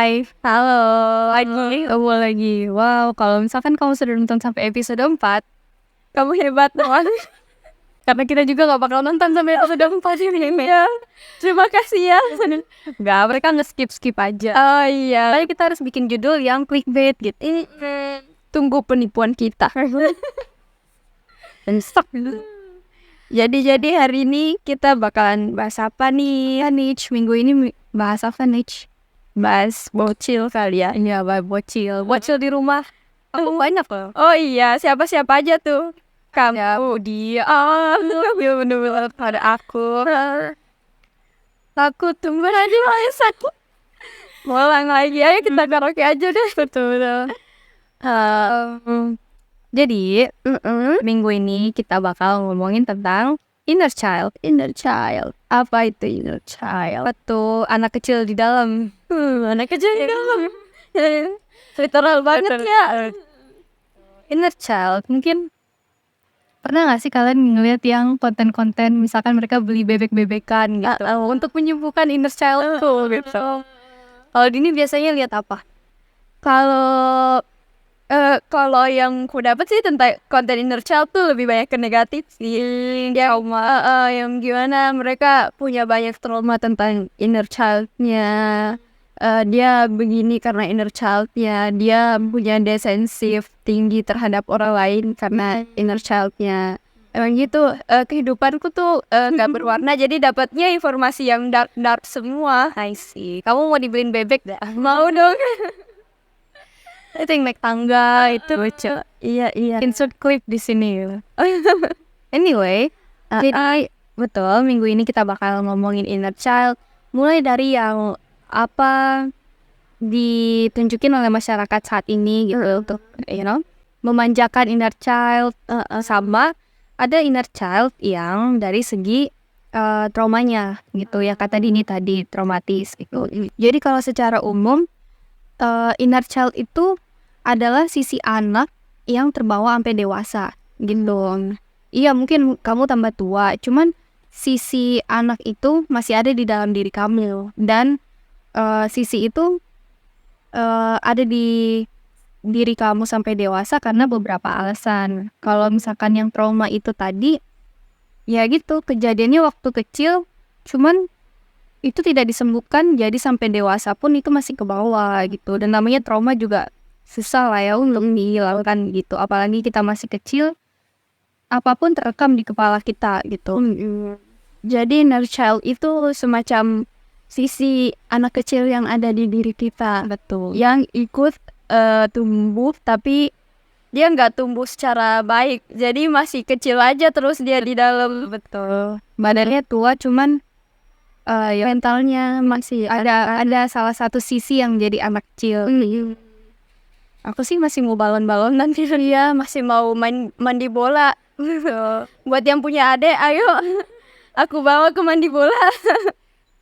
Hai, halo lagi. Wow, kalau misalkan kamu sudah nonton sampai episode 4, kamu hebat banget. Karena kita juga gak bakal nonton sampai episode 4 ini. Ya, terima kasih ya. Gak, mereka nge-skip aja. Oh iya. Tapi kita harus bikin judul yang clickbait gitu. Tunggu penipuan kita. Dan stuck. Jadi hari ini kita bakalan bahas apa nih? Nich, minggu ini bahas apa Nich? Bahas bocil kali ya. Iya, bahas bocil di rumah. Aku banyak loh. Oh iya, siapa-siapa aja tuh? Kamu, Ya, dia, bener-bener pada aku. Aku tunggu aja aku. Ngulang lagi, ayo kita karaoke aja deh. Betul. Jadi minggu ini kita bakal ngomongin tentang inner child. Apa itu inner child? Betul, anak kecil di dalam. Anak kecil di dalam. Literal banget ya. Inner child, mungkin pernah gak sih kalian ngeliat yang konten-konten misalkan mereka beli bebek-bebekan gitu untuk menyembuhkan inner childku gitu. Kalau Dini biasanya lihat apa? Kalau yang ku dapat sih tentang konten inner child tuh lebih banyak ke negatif sih. Yang gimana mereka punya banyak trauma tentang inner childnya. Dia begini karena inner childnya. Dia punya defensif tinggi terhadap orang lain karena inner childnya. Emang gitu, kehidupanku tuh gak berwarna. Jadi dapatnya informasi yang dark semua. I see. Kamu mau dibeliin bebek dah? Mau dong. Itu yang naik tangga itu lucu. Iya. Insert clip di sini. Anyway, jadi betul minggu ini kita bakal ngomongin inner child. Mulai dari yang apa ditunjukin oleh masyarakat saat ini gitu untuk memanjakan inner child, sama ada inner child yang dari segi traumanya gitu ya, kata Dini tadi traumatis gitu. Jadi kalau secara umum inner child itu adalah sisi anak yang terbawa sampai dewasa gitu. Iya, mungkin kamu tambah tua, cuman sisi anak itu masih ada di dalam diri kamu, dan sisi itu ada di diri kamu sampai dewasa karena beberapa alasan. Kalau misalkan yang trauma itu tadi, ya gitu, kejadiannya waktu kecil, cuman itu tidak disembuhkan, jadi sampai dewasa pun itu masih ke bawah gitu. Dan namanya trauma juga susah lah ya untuk dihilangkan gitu. Apalagi kita masih kecil, apapun terekam di kepala kita gitu. Jadi inner child itu semacam sisi anak kecil yang ada di diri kita. Betul. Yang ikut tumbuh, tapi dia nggak tumbuh secara baik. Jadi masih kecil aja terus dia di dalam. Betul. Badannya tua, cuman mentalnya masih ada salah satu sisi yang jadi anak kecil. Aku sih masih mau balon-balonan gitu. Dia masih mau mandi bola. Buat yang punya adik, ayo aku bawa ke mandi bola.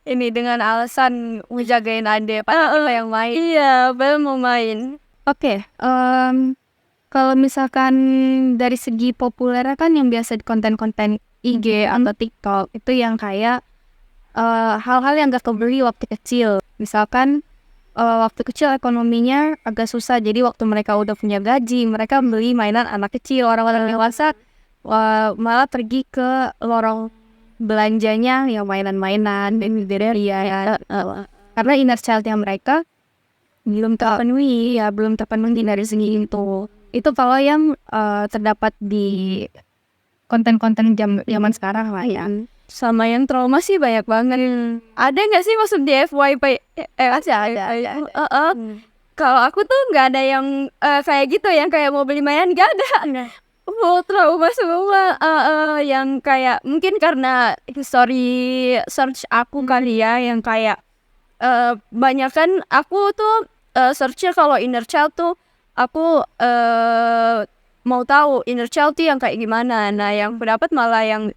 Ini dengan alasan ngejagain adik, padahal kita yang main. Iya, Bel mau main. Oke, kalau misalkan dari segi populer kan yang biasa di konten-konten IG atau TikTok itu yang kayak hal-hal yang gak kebeli waktu kecil. Misalkan waktu kecil ekonominya agak susah, jadi waktu mereka udah punya gaji, mereka beli mainan anak kecil. Orang-orang dewasa malah pergi ke lorong belanjanya yang mainan-mainan dan ya, karena inner childnya mereka belum terpenuhi dari segi itu kalau yang terdapat di konten-konten zaman sekarang lah ya. Sama yang trauma sih banyak banget. Ada nggak sih maksud di FYP? Ada. Kalau aku tuh nggak ada yang kayak gitu, yang kayak mau beli mainan nggak ada. Trauma semua. Yang kayak mungkin karena history search aku kali ya, yang kayak banyak kan aku tuh searchnya kalau inner child tuh aku mau tahu inner child tuh yang kayak gimana. Nah, yang pendapat malah yang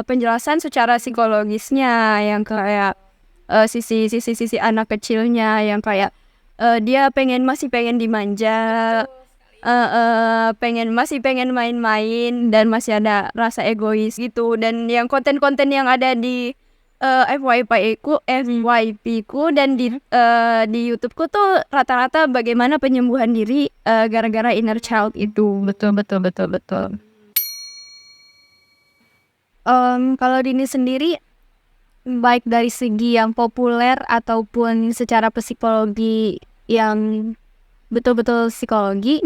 penjelasan secara psikologisnya, yang kayak sisi anak kecilnya, yang kayak dia masih pengen dimanja, masih pengen main-main, dan masih ada rasa egois gitu. Dan yang konten-konten yang ada di FYP ku dan di YouTube-ku tuh rata-rata bagaimana penyembuhan diri gara-gara inner child itu. Betul. Kalau Dini sendiri, baik dari segi yang populer ataupun secara psikologi yang betul-betul psikologi,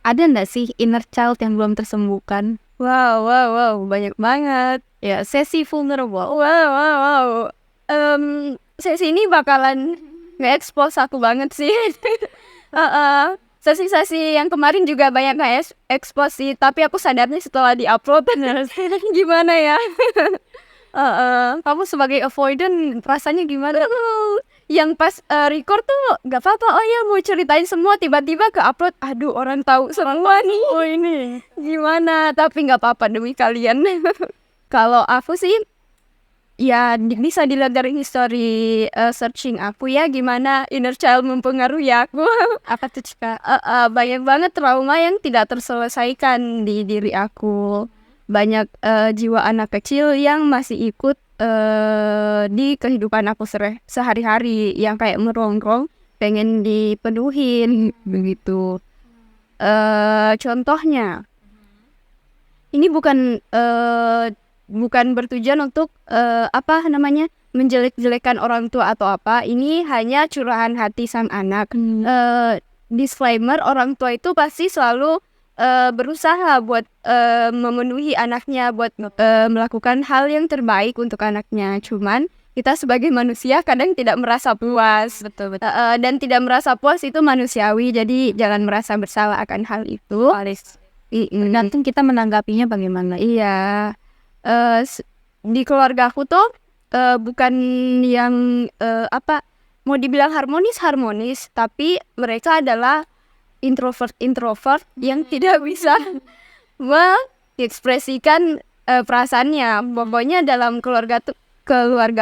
ada nggak sih inner child yang belum tersembuhkan? Wow, banyak banget. Ya, sesi vulnerable. Wow. Sesi ini bakalan nge-expose aku banget sih. Sesi-sesi yang kemarin juga banyak nge-expose sih, tapi aku sadarnya setelah di-upload. Gimana ya? Kamu sebagai avoidant rasanya gimana? Yang pas record tuh gak apa-apa, oh ya mau ceritain semua, tiba-tiba ke-upload, aduh orang tahu semua nih. Oh ini. Gimana? Tapi gak apa-apa demi kalian. Kalau aku sih, ya bisa dilihat dari history searching aku ya, gimana inner child mempengaruhi aku. Apa tuh, Cika? Banyak banget trauma yang tidak terselesaikan di diri aku. Banyak jiwa anak kecil yang masih ikut di kehidupan aku sehari-hari, yang kayak merongrong, pengen dipenuhin begitu. Contohnya, ini bukan bertujuan untuk menjelek-jelekan orang tua atau apa. Ini hanya curahan hati sang anak. Disclaimer, orang tua itu pasti selalu berusaha buat memenuhi anaknya, buat melakukan hal yang terbaik untuk anaknya. Cuman kita sebagai manusia kadang tidak merasa puas. Betul. Dan tidak merasa puas itu manusiawi, jadi jangan merasa bersalah akan hal itu. Nanti kita menanggapinya bagaimana? Iya. Di keluarga aku tuh bukan yang mau dibilang harmonis, tapi mereka adalah introvert yang tidak bisa mengekspresikan perasaannya. Pokoknya dalam keluarga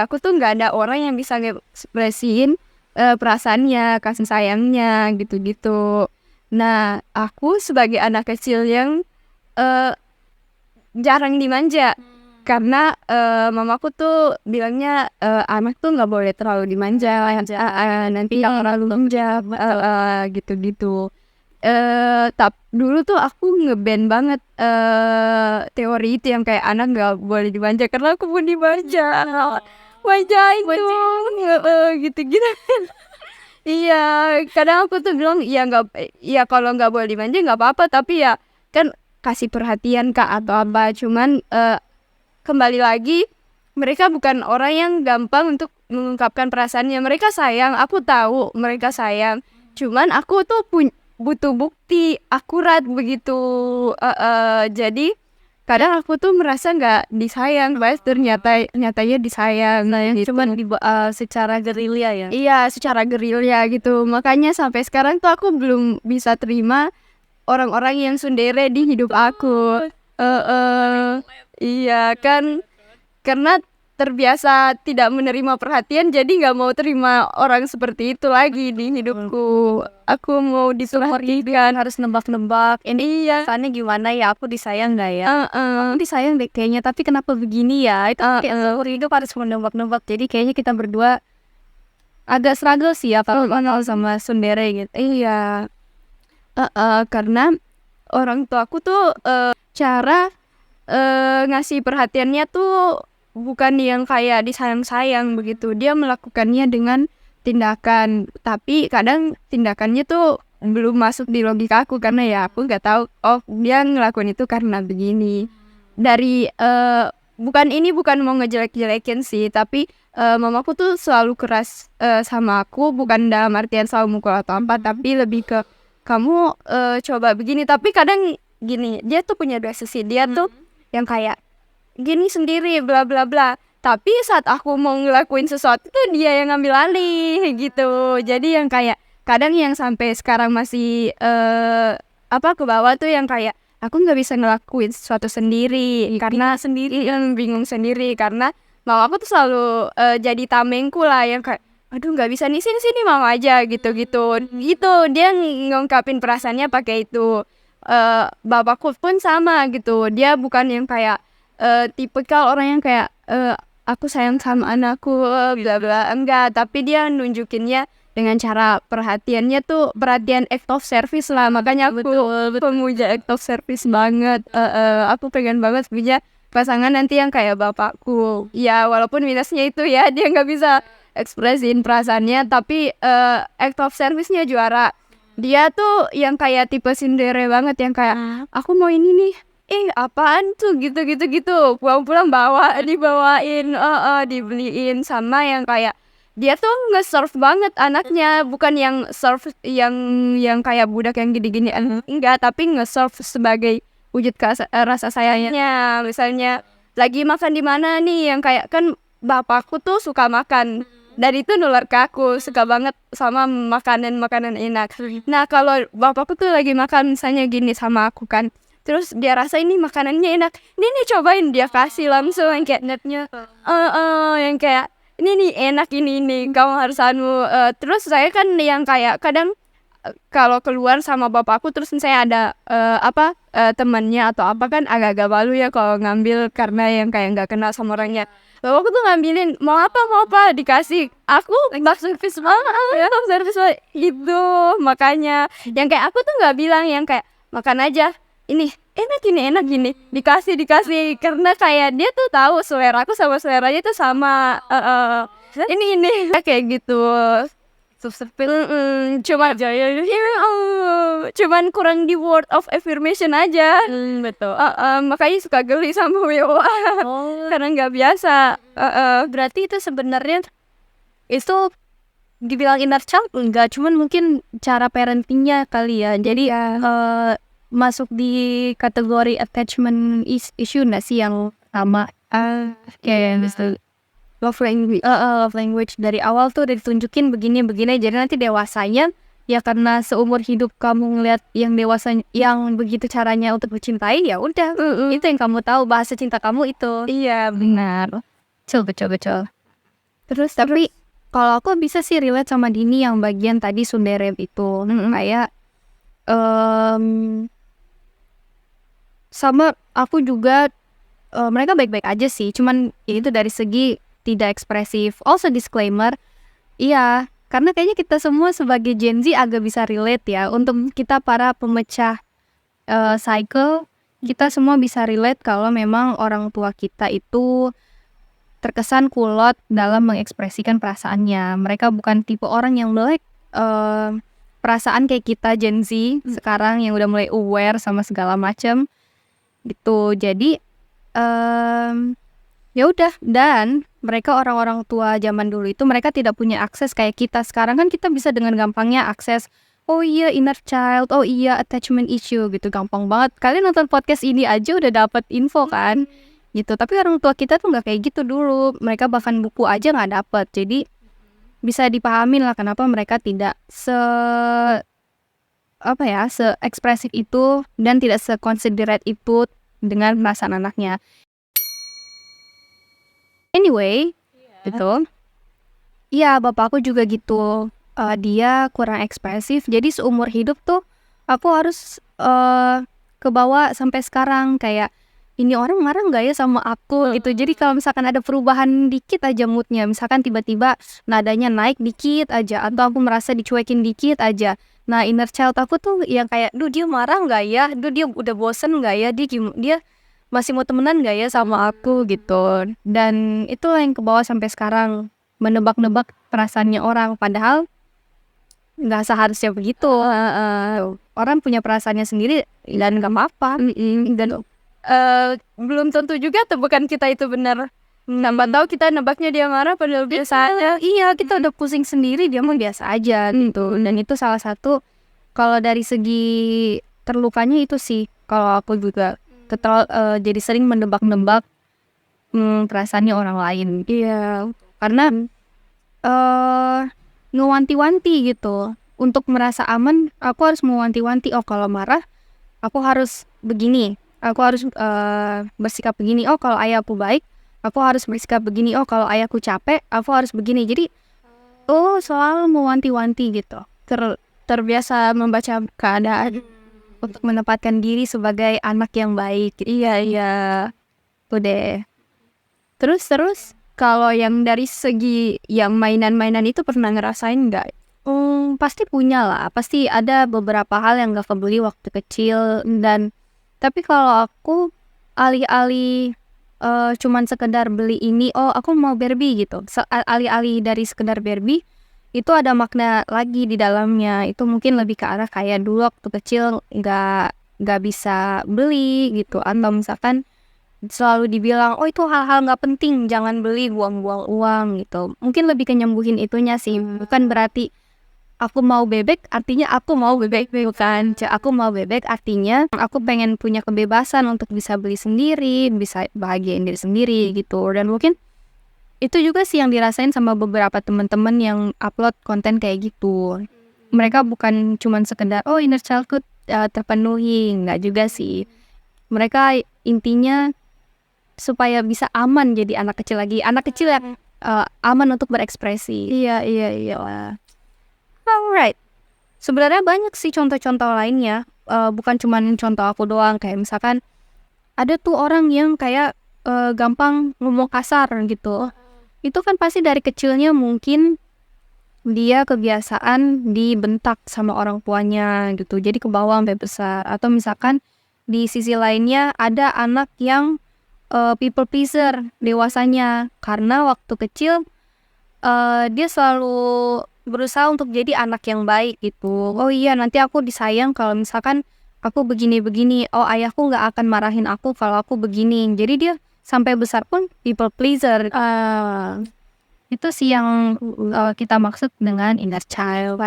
aku tuh nggak ada orang yang bisa ngekspresiin perasaannya, kasih sayangnya gitu-gitu. Nah, aku sebagai anak kecil yang jarang dimanja, karena mamaku tuh bilangnya anak tuh nggak boleh terlalu dimanja, nanti terlalu manja, gitu-gitu. Tapi dulu tuh aku nge-ban banget teori itu yang kayak anak nggak boleh dimanja, karena aku pun dimanja, manjain dong, gitu-gitu. Iya, kadang aku tuh bilang ya kalau nggak boleh dimanja nggak apa-apa, tapi ya kan kasih perhatian kak atau apa. Cuman kembali lagi, mereka bukan orang yang gampang untuk mengungkapkan perasaannya. Mereka sayang, aku tahu mereka sayang. Cuman aku tuh butuh bukti akurat begitu. Jadi kadang aku tuh merasa nggak disayang, nyatanya disayang. Nah, yang gitu. cuman secara gerilya ya. Iya, secara gerilya gitu. Makanya sampai sekarang tuh aku belum bisa terima orang-orang yang tsundere di hidup aku. Iya kan, karena terbiasa tidak menerima perhatian, jadi nggak mau terima orang seperti itu lagi di hidupku. Aku mau diperhatikan. Harus nembak-nembak. Ini Iya. kesannya gimana ya? Aku disayang nggak ya? Aku disayang deh kayaknya, tapi kenapa begini ya? Itu kayak seumur hidup harus menembak-nembak. Jadi kayaknya kita berdua agak struggle sih ya kalau sama tsundere gitu. Iya. Karena orang tua aku tuh cara ngasih perhatiannya tuh bukan yang kayak disayang-sayang begitu. Dia melakukannya dengan tindakan, tapi kadang tindakannya tuh belum masuk di logika aku, karena ya aku nggak tahu, oh dia ngelakuin itu karena begini. Dari bukan mau ngejelek-jelekin sih, tapi mamaku tuh selalu keras sama aku, bukan dalam artian selalu mukul atau apa, tapi lebih ke kamu coba begini. Tapi kadang gini, dia tuh punya dua sisi. Dia tuh yang kayak gini sendiri bla bla bla, tapi saat aku mau ngelakuin sesuatu tuh dia yang ngambil alih gitu. Jadi yang kayak kadang yang sampai sekarang masih ke bawah tuh yang kayak aku nggak bisa ngelakuin sesuatu sendiri, karena bingung sendiri karena mama aku tuh selalu jadi tamengku lah, yang kayak aduh nggak bisa nih, sini mama aja gitu dia ngungkapin perasaannya pakai itu. Bapakku pun sama gitu, dia bukan yang kayak tipikal orang yang kayak aku sayang sama anakku bla bla, enggak, tapi dia nunjukinnya dengan cara perhatiannya tuh perhatian act of service lah, makanya aku pemuja act of service banget. Aku pengen banget punya pasangan nanti yang kayak bapakku, ya walaupun minusnya itu ya dia nggak bisa ekspresiin perasaannya, tapi act of service-nya juara. Dia tuh yang kayak tipe Cinderella banget, yang kayak aku mau ini nih, apaan tuh, gitu pulang-pulang dibawain, dibeliin. Sama yang kayak dia tuh nge-serve banget anaknya, bukan yang serve yang kayak budak yang gini-gini, enggak, tapi nge-serve sebagai wujud rasa sayangnya. Misalnya lagi makan di mana nih, yang kayak kan bapakku tuh suka makan, dan itu nular ke aku, suka banget sama makanan enak. Nah kalau bapakku tuh lagi makan misalnya gini sama aku kan, terus dia rasa ini makanannya enak, nih cobain, dia kasih langsung yang kayak netnya, yang kayak ini nih enak, ini kamu harus terus saya kan yang kayak kadang kalau keluar sama bapakku terus misalnya ada temannya atau apa kan agak-agak malu ya kalau ngambil, karena yang kayak nggak kenal sama orangnya. Bapakku tuh ngambilin mau apa dikasih, aku service banget, service banget itu. Makanya yang kayak aku tuh nggak bilang yang kayak makan aja, ini enak gini, dikasih karena kayak dia tuh tahu selera aku sama seleranya tuh sama. Ini kayak gitu. Cuman kurang di word of affirmation aja. Betul. Makanya suka geli sama WO karena nggak biasa. Berarti itu sebenarnya itu dibilang inner child enggak, cuman mungkin cara parentingnya kali ya. Jadi masuk di kategori attachment issue nggak sih yang sama? Kayak love language dari awal tuh udah ditunjukin begini, jadi nanti dewasanya ya karena seumur hidup kamu ngeliat yang dewasa yang begitu caranya untuk mencintai, ya udah itu yang kamu tahu, bahasa cinta kamu itu. Iya benar. Betul. Terus tapi kalau aku bisa sih relate sama Dini yang bagian tadi Sundere itu. Kayak sama aku juga, mereka baik-baik aja sih, cuman ya itu dari segi tidak ekspresif. Also disclaimer, iya, karena kayaknya kita semua sebagai Gen Z agak bisa relate ya. Untuk kita para pemecah cycle, kita semua bisa relate kalau memang orang tua kita itu terkesan kulot dalam mengekspresikan perasaannya. Mereka bukan tipe orang yang melek perasaan kayak kita Gen Z sekarang yang udah mulai aware sama segala macam gitu. Jadi ya udah, dan mereka orang-orang tua zaman dulu itu mereka tidak punya akses kayak kita sekarang kan. Kita bisa dengan gampangnya akses, oh iya inner child, oh iya attachment issue gitu, gampang banget. Kalian nonton podcast ini aja udah dapat info kan gitu. Tapi orang tua kita tuh nggak kayak gitu dulu, mereka bahkan buku aja nggak dapet. Jadi bisa dipahamin lah kenapa mereka tidak se ekspresif itu dan tidak se-considerate itu dengan perasaan anaknya. Anyway, gitu. Iya, bapakku juga gitu. Dia kurang ekspresif. Jadi seumur hidup tuh aku harus kebawa sampai sekarang kayak ini orang marah nggak ya sama aku gitu. Jadi kalau misalkan ada perubahan dikit aja moodnya, misalkan tiba-tiba nadanya naik dikit aja atau aku merasa dicuekin dikit aja. Nah inner child aku tuh yang kayak, dia marah nggak ya? Dia udah bosen nggak ya? Dia masih mau temenan gak ya sama aku gitu. Dan itu yang kebawa sampai sekarang, menebak-nebak perasaannya orang, padahal gak seharusnya begitu. Orang punya perasaannya sendiri dan gak apa-apa. Dan belum tentu juga tebakan kita itu benar. Nambah tahu kita nebaknya dia marah padahal biasa aja. Iya, kita udah pusing sendiri, dia mah biasa aja gitu. Dan itu salah satu, kalau dari segi terlukanya itu sih, kalau aku juga jadi sering menebak-nebak perasaannya orang lain. Iya, karena ngewanti-wanti gitu. Untuk merasa aman, aku harus mewanti-wanti. Oh kalau marah, aku harus begini. Aku harus bersikap begini. Oh kalau ayahku baik, aku harus bersikap begini. Oh kalau ayahku capek, aku harus begini. Jadi, selalu mewanti-wanti gitu. Terbiasa membaca keadaan untuk menempatkan diri sebagai anak yang baik. Iya. Tuh deh. Terus Kalau yang dari segi yang mainan-mainan itu pernah ngerasain nggak? Pasti punya lah, pasti ada beberapa hal yang gak kebeli waktu kecil. Tapi kalau aku alih-alih cuman sekedar beli ini, oh aku mau Barbie gitu, alih-alih dari sekedar Barbie itu ada makna lagi di dalamnya. Itu mungkin lebih ke arah kayak dulu waktu kecil nggak bisa beli gitu, atau misalkan selalu dibilang oh itu hal-hal nggak penting, jangan beli, buang-buang uang gitu. Mungkin lebih ke nyembuhin itunya sih, bukan berarti aku mau bebek artinya aku mau bebek, bukan. Aku mau bebek artinya aku pengen punya kebebasan untuk bisa beli sendiri, bisa bahagiain diri sendiri gitu. Dan mungkin itu juga sih yang dirasain sama beberapa teman-teman yang upload konten kayak gitu. Mereka bukan cuman sekedar oh inner childhood terpenuhi, nggak juga sih. Mereka intinya supaya bisa aman jadi anak kecil lagi, anak kecil yang aman untuk berekspresi. Iya. Alright. Sebenarnya banyak sih contoh-contoh lainnya, bukan cuman contoh aku doang. Kayak misalkan ada tuh orang yang kayak gampang ngomong kasar gitu. Itu kan pasti dari kecilnya mungkin dia kebiasaan dibentak sama orang tuanya gitu, jadi ke bawah sampai besar. Atau misalkan di sisi lainnya ada anak yang people pleaser dewasanya, karena waktu kecil dia selalu berusaha untuk jadi anak yang baik gitu. Oh iya, nanti aku disayang kalau misalkan aku begini-begini. Oh, ayahku nggak akan marahin aku kalau aku begini. Jadi dia sampai besar pun people pleaser. Itu sih yang kita maksud dengan inner child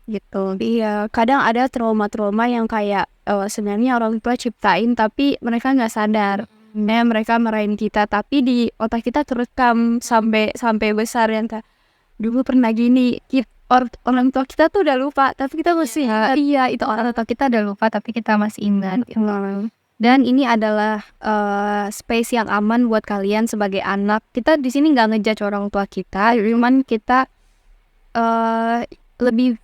gitu. Iya, kadang ada trauma-trauma yang kayak sebenarnya orang tua ciptain tapi mereka nggak sadar. Mereka marahin kita tapi di otak kita terekam sampai besar yang kayak dulu pernah gini. Orang tua kita tuh udah lupa tapi kita masih ingat. Iya, itu orang tua kita udah lupa tapi kita masih ingat gitu. Dan ini adalah space yang aman buat kalian sebagai anak. Kita di sini nggak ngejudge orang tua kita, cuman kita lebih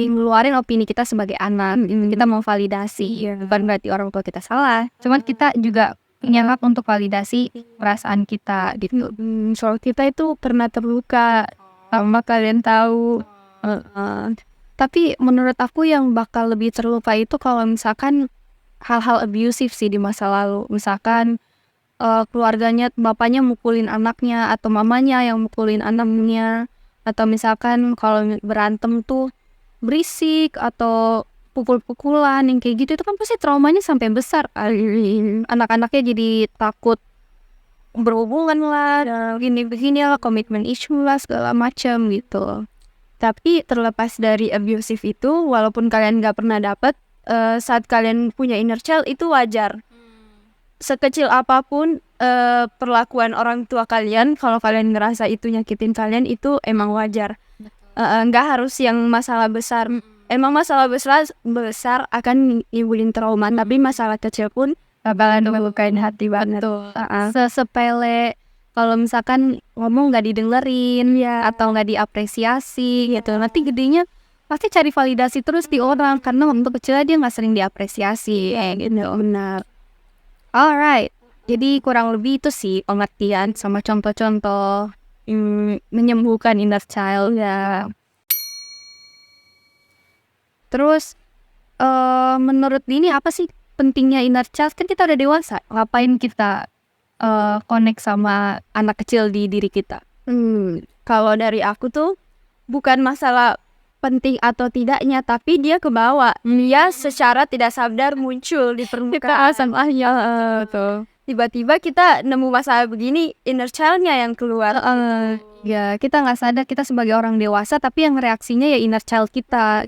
ngeluarin opini kita sebagai anak. Kita mau validasi, bukan berarti orang tua kita salah. Cuman kita juga punya hak untuk validasi perasaan kita gitu. Soal kita itu pernah terluka, sama kalian tahu. Tapi menurut aku yang bakal lebih terluka itu kalau misalkan hal-hal abusive sih di masa lalu. Misalkan keluarganya, bapaknya mukulin anaknya atau mamanya yang mukulin anaknya. Atau misalkan kalau berantem tuh berisik atau pukul-pukulan yang kayak gitu, itu kan pasti traumanya sampai besar. Anak-anaknya jadi takut berhubungan lah, begini-begini lah, komitmen issue lah, segala macam gitu. Tapi terlepas dari abusive itu, walaupun kalian gak pernah dapet, saat kalian punya inner child itu wajar. Sekecil apapun perlakuan orang tua kalian, kalau kalian ngerasa itu nyakitin kalian, itu emang wajar. Nggak harus yang masalah besar. Emang masalah besar akan nimbulin trauma, tapi masalah kecil pun bakalan melukain hati banget. Sesepele kalau misalkan ngomong nggak didengerin atau nggak diapresiasi gitu, nanti gedenya pasti cari validasi terus di orang karena waktu kecilnya dia nggak sering diapresiasi gitu. benar. Alright, jadi kurang lebih itu sih pengertian sama contoh-contoh menyembuhkan inner child ya. Terus menurut Dini apa sih pentingnya inner child? Kan kita udah dewasa, ngapain kita connect sama anak kecil di diri kita? Kalau dari aku tuh bukan masalah penting atau tidaknya, tapi dia kebawa. Dia secara tidak sadar muncul di permukaan. Tiba-tiba kita nemu masalah begini, inner child-nya yang keluar. Ya, kita nggak sadar kita sebagai orang dewasa, tapi yang reaksinya ya inner child kita.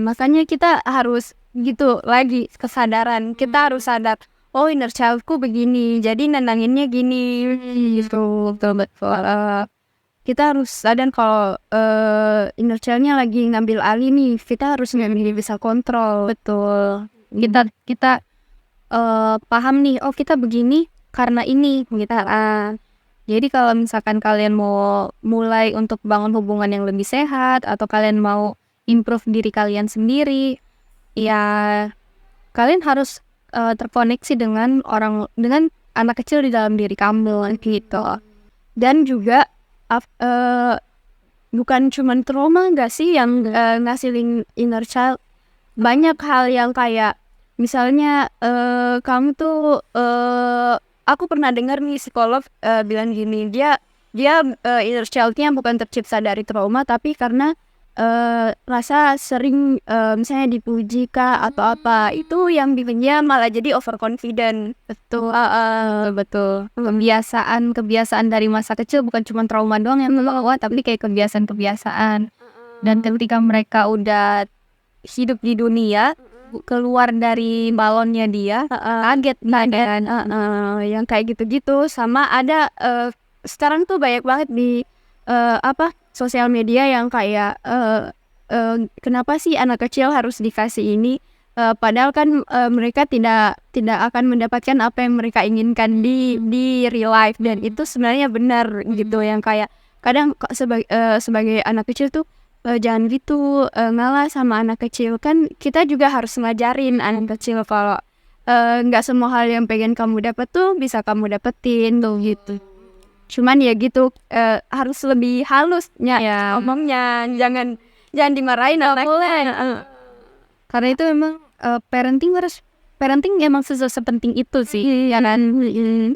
Makanya kita harus gitu lagi kesadaran. Kita harus sadar, oh inner childku begini, jadi nenanginnya gini. Gitu, betul. Kita harus sadar kalau inner child-nya lagi ngambil alih nih. Kita harus bisa kontrol. Betul. Kita paham nih, oh kita begini karena ini gitu. Jadi kalau misalkan kalian mau mulai untuk bangun hubungan yang lebih sehat atau kalian mau improve diri kalian sendiri, ya kalian harus terkoneksi dengan anak kecil di dalam diri kamu gitu. Dan juga bukan cuman trauma gak sih yang ngasilin inner child, banyak hal yang kayak misalnya kamu tuh aku pernah dengar nih psikolog bilang gini, dia inner child-nya bukan tercipta dari trauma tapi karena rasa sering misalnya dipuji kah atau apa, itu yang bikinnya malah jadi overconfident. Betul, betul. Kebiasaan dari masa kecil bukan cuma trauma doang yang membawa, tapi kayak kebiasaan. Dan ketika mereka udah hidup di dunia, keluar dari balonnya dia, kaget kan. Yang kayak gitu-gitu. Sama ada sekarang tuh banyak banget di sosial media yang kayak kenapa sih anak kecil harus dikasih ini, padahal kan mereka tidak akan mendapatkan apa yang mereka inginkan di real life. Dan itu sebenarnya benar gitu, yang kayak kadang sebagai anak kecil tuh jangan gitu ngalah sama anak kecil. Kan kita juga harus ngajarin anak kecil kalau nggak semua hal yang pengen kamu dapat tuh bisa kamu dapetin tuh gitu. Cuman ya gitu, harus lebih halusnya ya ngomongnya, jangan dimarahin anaknya. Karena itu memang parenting emang sepenting itu sih, ya kan?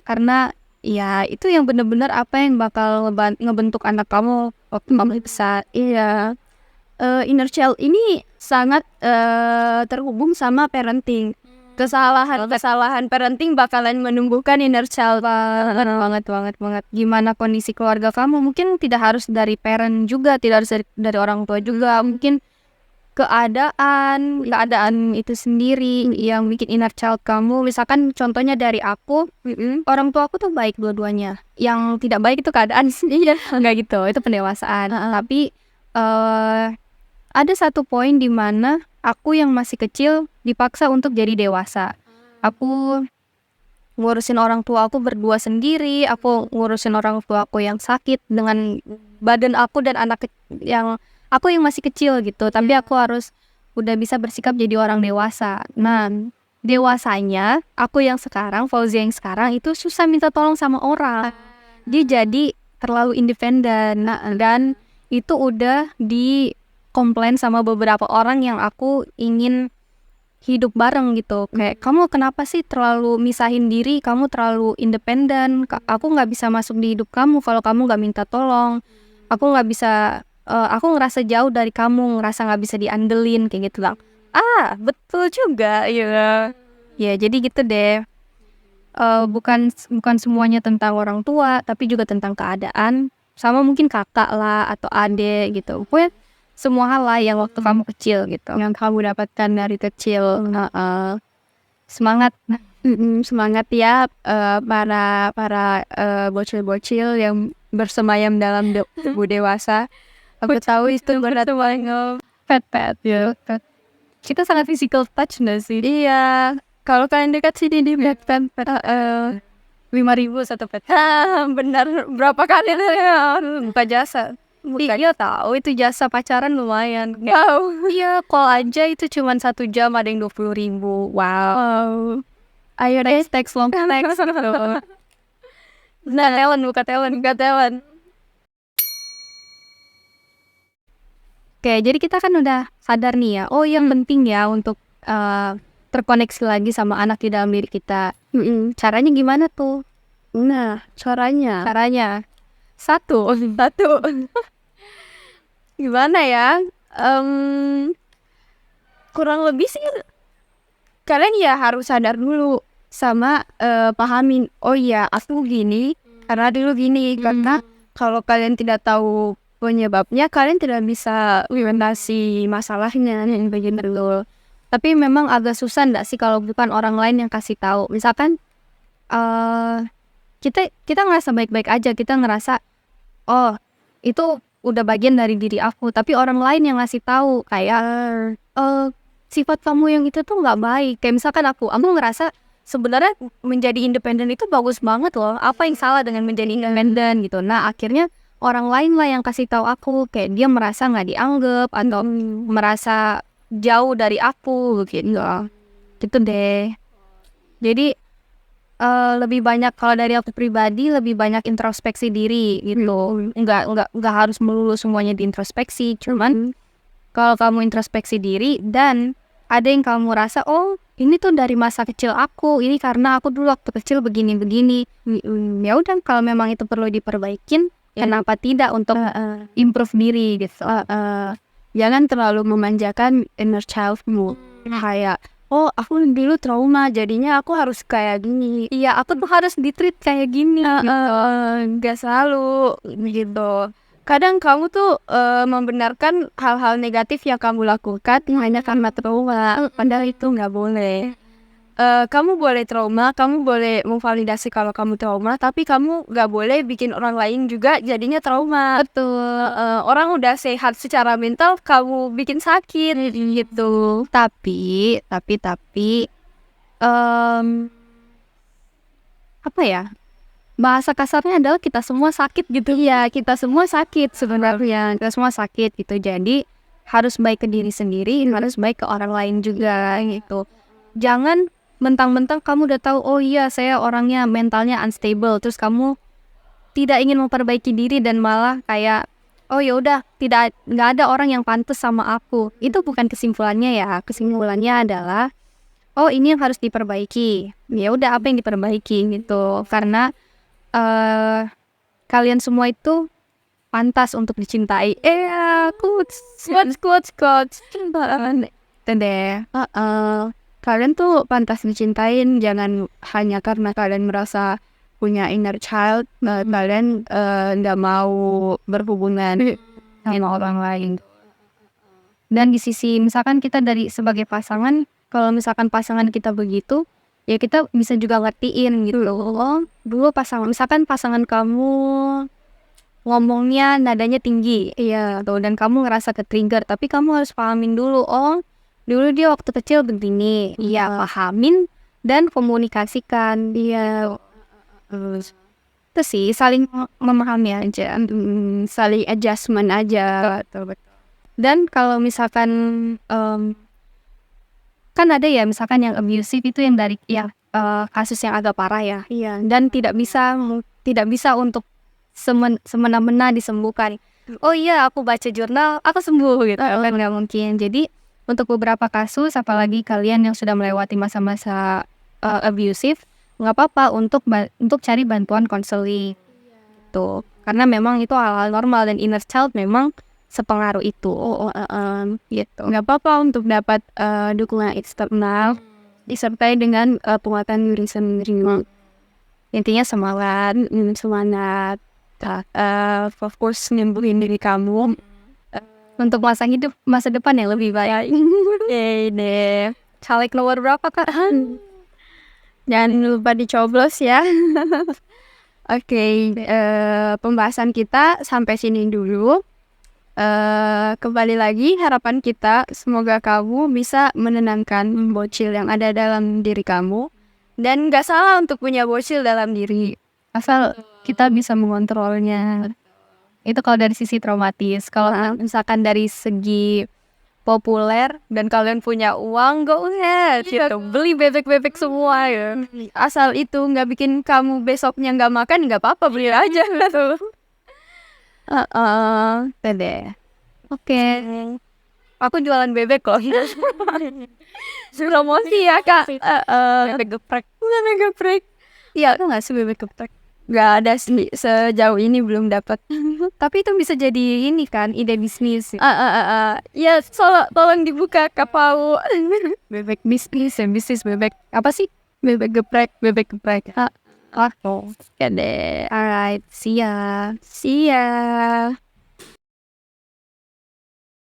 Karena ya itu yang benar-benar apa yang bakal ngebentuk anak kamu waktu kamu besar. Iya. Inner child ini sangat terhubung sama parenting. Kesalahan parenting bakalan menumbuhkan inner child. Banget. Gimana kondisi keluarga kamu, mungkin tidak harus dari parent juga, tidak harus dari orang tua juga, mungkin keadaan itu sendiri yang bikin inner child kamu. Misalkan contohnya dari aku, orang tua aku tuh baik dua-duanya. Yang tidak baik itu keadaan sendiri, nggak gitu, itu pendewasaan. Tapi ada satu poin di mana aku yang masih kecil dipaksa untuk jadi dewasa. Aku ngurusin orang tua aku berdua sendiri, aku ngurusin orang tua aku yang sakit dengan badan aku dan yang aku yang masih kecil gitu. Tapi aku harus udah bisa bersikap jadi orang dewasa. Nah, dewasanya aku yang sekarang, Fauzia yang sekarang itu susah minta tolong sama orang. Dia jadi terlalu independen. Dan itu udah komplain sama beberapa orang yang aku ingin hidup bareng gitu. Kayak, kamu kenapa sih terlalu misahin diri, kamu terlalu independen, aku gak bisa masuk di hidup kamu kalau kamu gak minta tolong, aku gak bisa, aku ngerasa jauh dari kamu, ngerasa gak bisa diandelin, kayak gitu lah. Betul juga ya. Ya jadi gitu deh. Bukan semuanya tentang orang tua, tapi juga tentang keadaan, sama mungkin kakak lah atau adik gitu. Pokoknya semua hal lah yang waktu kamu kecil gitu, yang kamu dapatkan dari kecil. Semangat. Semangat ya para bocil-bocil yang bersemayam dalam tubuh dewasa. Aku tahu itu berat banget. Pet ya. Kita sangat physical touch gak sih? Iya. Kalau kalian dekat sini di pet 5.000 satu pet. Benar, berapa kali buka jasa? Iya tahu, itu jasa pacaran lumayan. Wow. Iya, call aja itu cuma 1 jam ada yang 20.000. Wow. Ayo Text long text gitu. Nah, buka talent. Oke, jadi kita kan udah sadar nih ya, yang penting ya untuk terkoneksi lagi sama anak di dalam diri kita. Caranya gimana tuh? Nah, caranya Satu. Gimana ya? Kurang lebih sih kalian ya harus sadar dulu sama pahamin, oh iya aku gini karena dulu gini. Karena kalau kalian tidak tahu penyebabnya, kalian tidak bisa mengatasi masalahnya yang begitu. Tapi memang agak susah nggak sih kalau bukan orang lain yang kasih tahu. Misalkan kita ngerasa baik-baik aja, kita ngerasa itu udah bagian dari diri aku, tapi orang lain yang ngasih tahu kayak sifat kamu yang itu tuh nggak baik. Kayak misalkan aku ngerasa sebenarnya menjadi independen itu bagus banget loh, apa yang salah dengan menjadi independen gitu. Nah akhirnya orang lain lah yang kasih tahu aku, kayak dia merasa nggak dianggap atau merasa jauh dari aku gitu deh. Jadi lebih banyak, kalau dari aku pribadi lebih banyak introspeksi diri gitu. Nggak harus melulu semuanya diintrospeksi, cuman kalau kamu introspeksi diri dan ada yang kamu rasa, oh ini tuh dari masa kecil aku, ini karena aku dulu waktu kecil begini-begini. Ya udah, kalau memang itu perlu diperbaikin, kenapa tidak untuk improve diri gitu. Jangan terlalu memanjakan inner childmu. Kayak, oh aku dulu trauma, jadinya aku harus kayak gini. Iya, aku tuh harus di-treat kayak gini gitu. Gak selalu gitu. Kadang kamu tuh membenarkan hal-hal negatif yang kamu lakukan hanya karena trauma. Padahal itu nggak boleh. Kamu boleh trauma, kamu boleh memvalidasi kalau kamu trauma, tapi kamu nggak boleh bikin orang lain juga jadinya trauma. Betul. Orang udah sehat secara mental, kamu bikin sakit gitu. Tapi apa ya? Bahasa kasarnya adalah kita semua sakit gitu. Iya, kita semua sakit sebenarnya. Kita semua sakit gitu. Jadi harus baik ke diri sendiri, harus baik ke orang lain juga gitu. Jangan mentang-mentang kamu udah tahu, oh iya saya orangnya mentalnya unstable, terus kamu tidak ingin memperbaiki diri dan malah kayak, oh ya udah, nggak ada orang yang pantas sama aku. Itu bukan kesimpulannya ya. Kesimpulannya adalah, oh ini yang harus diperbaiki. Ya udah, apa yang diperbaiki gitu. Karena kalian semua itu pantas untuk dicintai. Quotes. Itu deh. Kalian tuh pantas dicintain, jangan hanya karena kalian merasa punya inner child, kalian nggak mau berhubungan sama orang lain. Dan di sisi misalkan kita dari sebagai pasangan, kalau misalkan pasangan kita begitu, ya kita bisa juga ngertiin gitu. Oh, dulu misalkan pasangan kamu ngomongnya nadanya tinggi, iya tuh, dan kamu ngerasa ke-trigger, tapi kamu harus pahamin dulu, oh dulu dia waktu kecil begini, iya pahamin dan komunikasikan, iya. Itu sih saling memahami aja, saling adjustment aja. betul. Dan kalau misalkan kan ada ya misalkan yang abusive itu yang dari kasus yang agak parah ya. Iya. Dan tidak bisa untuk semena-mena disembuhkan. Oh iya, aku baca jurnal, aku sembuh gitu. Kan nggak mungkin. Jadi untuk beberapa kasus, apalagi kalian yang sudah melewati masa-masa abusive, nggak apa-apa untuk cari bantuan konseling. Tuh, karena memang itu hal-hal normal dan inner child memang sepengaruh itu. Gitu. Nggak apa-apa untuk dapat dukungan eksternal disertai dengan penguatan diri sendiri. Intinya semangat. Of course nyembuhin diri kamu untuk masa depan yang lebih baik. deh. Caleg nomor berapa Kak? Jangan lupa dicoblos ya. Oke, pembahasan kita sampai sini dulu. Kembali lagi, harapan kita semoga kamu bisa menenangkan bocil yang ada dalam diri kamu. Dan gak salah untuk punya bocil dalam diri, asal kita bisa mengontrolnya. Itu kalau dari sisi traumatis. Kalau misalkan dari segi populer dan kalian punya uang, go ahead gitu, beli bebek-bebek semua ya. Asal itu gak bikin kamu besoknya gak makan, gak apa-apa, beli aja gitu. Oke. Aku jualan bebek loh. Promosi ya Kak. Bebek geprek. Iya, itu nggak sih bebek geprek? Nggak ada sih, sejauh ini belum dapat. Tapi itu bisa jadi ini kan, ide bisnis. Ya, tolong dibuka kapau. Bebek bisnis bebek apa sih? Bebek geprek. Oh, ya deh. Alright, see ya.